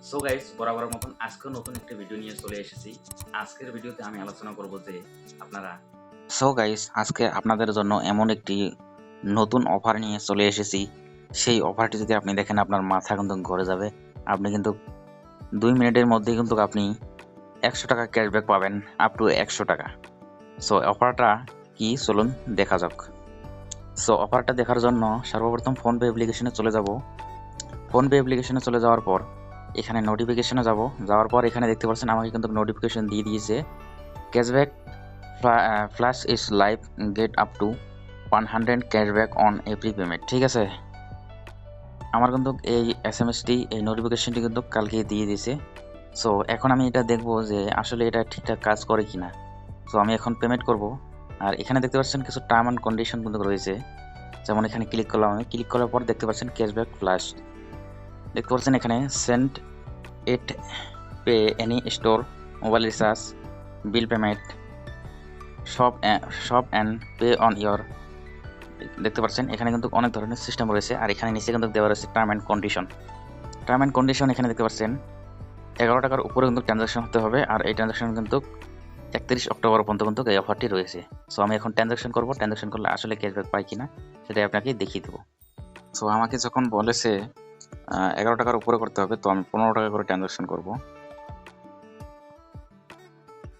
So guys, বরাবর মতন আজকে নতুন একটা ভিডিও নিয়ে চলে এসেছি। আজকের ভিডিওতে আমি আলোচনা করব যে আপনারা আজকে আপনাদের জন্য এমন একটি নতুন অফার নিয়ে চলে এসেছি। সেই অফারটি যদি আপনি দেখেন আপনার মাথা কিন্তু ঘুরে যাবে। আপনি কিন্তু 2 মিনিটের মধ্যেই কিন্তু আপনি 100 টাকা ক্যাশব্যাক পাবেন, আপ টু 100 টাকা। সো অফারটা কি চলুন দেখা যাক। সো অফারটা দেখার জন্য সর্বপ্রথম ফোনপে অ্যাপ্লিকেশনে চলে যাব। ফোনপে অ্যাপ্লিকেশনে চলে যাওয়ার পর এখানে নোটিফিকেশনে যাব। যাওয়ার পর এখানে দেখতে পাচ্ছেন আমাকে কিন্তু নোটিফিকেশন দিয়ে দিয়েছে, cashback flash is live, get up to 100 cashback on every payment. ঠিক আছে, আমার কিন্তু এই এসএমএসটি, এই নোটিফিকেশনটি কিন্তু কালকে দিয়ে দিয়েছে। সো এখন আমি এটা দেখব যে আসলে এটা ঠিকঠাক কাজ করে কিনা। সো আমি এখন পেমেন্ট করব। আর এখানে দেখতে পাচ্ছেন কিছু টার্ম অ্যান্ড কন্ডিশন কিন্তু রয়েছে। যেমন এখানে ক্লিক করলাম, আমি ক্লিক করার পর দেখতে পাচ্ছেন ক্যাশব্যাক ফ্ল্যাশ, দেখতে পাচ্ছেন এখানে send it, pay any store, mobile recharge, bill payment, shop and pay on your. দেখতে পাচ্ছেন এখানে কিন্তু অনেক ধরনের সিস্টেম রয়েছে। আর এখানে নিচে কিন্তু দেওয়া রয়েছে term and condition. Term and condition এখানে দেখতে পাচ্ছেন 11 টাকার উপরে কিন্তু ট্রানজাকশন হতে হবে। আর এই ট্রানজাকশন কিন্তু 31 অক্টোবর পর্যন্ত কিন্তু এই অফারটি রয়েছে। সো আমি এখন ট্রানজাকশন করব। ট্রানজাকশন করলে আসলে ক্যাশব্যাক পাই কিনা সেটাই আপনাকে দেখিয়ে দেবো। সো আমাকে যখন বলেছে 11 টাকার উপরে করতে হবে, তো আমি 15 টাকা করে ট্রানজাকশন করব।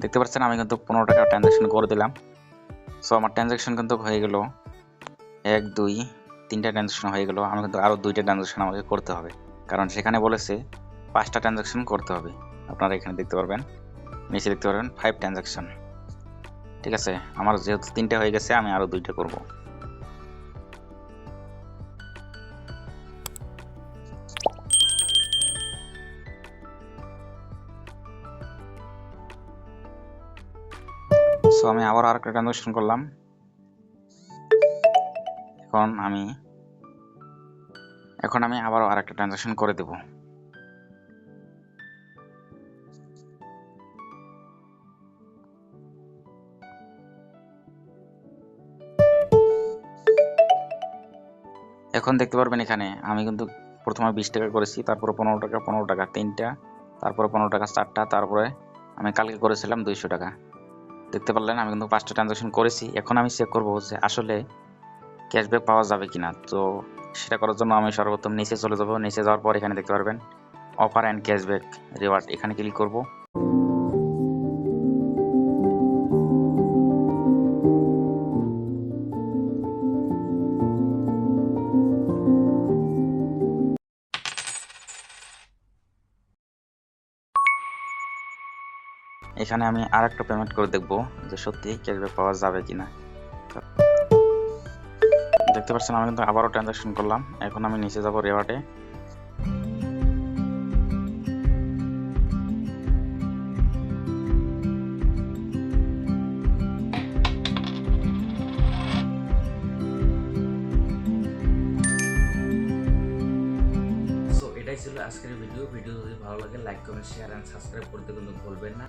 দেখতে পাচ্ছেন আমি কিন্তু 15 টাকা ট্রানজাকশন করে দিলাম। সো আমার ট্রানজাকশন কিন্তু হয়ে গেল 1 2 3টা ট্রানজাকশন হয়ে গেল। আমি কিন্তু আরও 2টা ট্রানজাকশন আমাকে করতে হবে, কারণ সেখানে বলেছে 5টা ট্রানজাকশন করতে হবে। আপনারা এখানে দেখতে পারবেন, নিচে দেখতে পারবেন 5 ট্রানজাকশন। ঠিক আছে, আমার যেহেতু 3টা হয়ে গেছে, আমি আরও 2টা করব। সো আমি আবার আরেকটা ট্রানজাকশন করলাম। এখন আমি আবারও আরেকটা ট্রানজাকশন করে দেব। এখন দেখতে পারবেন এখানে আমি কিন্তু প্রথমে 20 টাকা করেছি, তারপরে 15 টাকা, 15 টাকা 3টা, তারপরে 15 টাকা 4টা, তারপরে আমি কালকে করেছিলাম 200 টাকা। দেখতে পারলেন আমি কিন্তু 5টা ট্রানজাকশন করেছি। এখন আমি চেক করবো যে আসলে ক্যাশব্যাক পাওয়া যাবে কিনা। তো সেটা করার জন্য আমি সর্বপ্রথম নিচে চলে যাব। নিচে যাওয়ার পর এখানে দেখতে পারবেন অফার অ্যান্ড ক্যাশব্যাক রিওয়ার্ড, এখানে ক্লিক করব। এখানে আমি আরেকটা পেমেন্ট করে দেখব যে সত্যি ক্যাশব্যাক পাওয়া যাবে কিনা। দেখতে পাচ্ছেন আমি কিন্তু আবারও ট্রানজাকশন করলাম। এখন আমি নিচে যাব রিওয়ার্ডে। সো এটাই ছিল আজকের ভিডিও। যদি ভালো লাগে like comment share and subscribe করতে কিন্তু ভুলবেন না।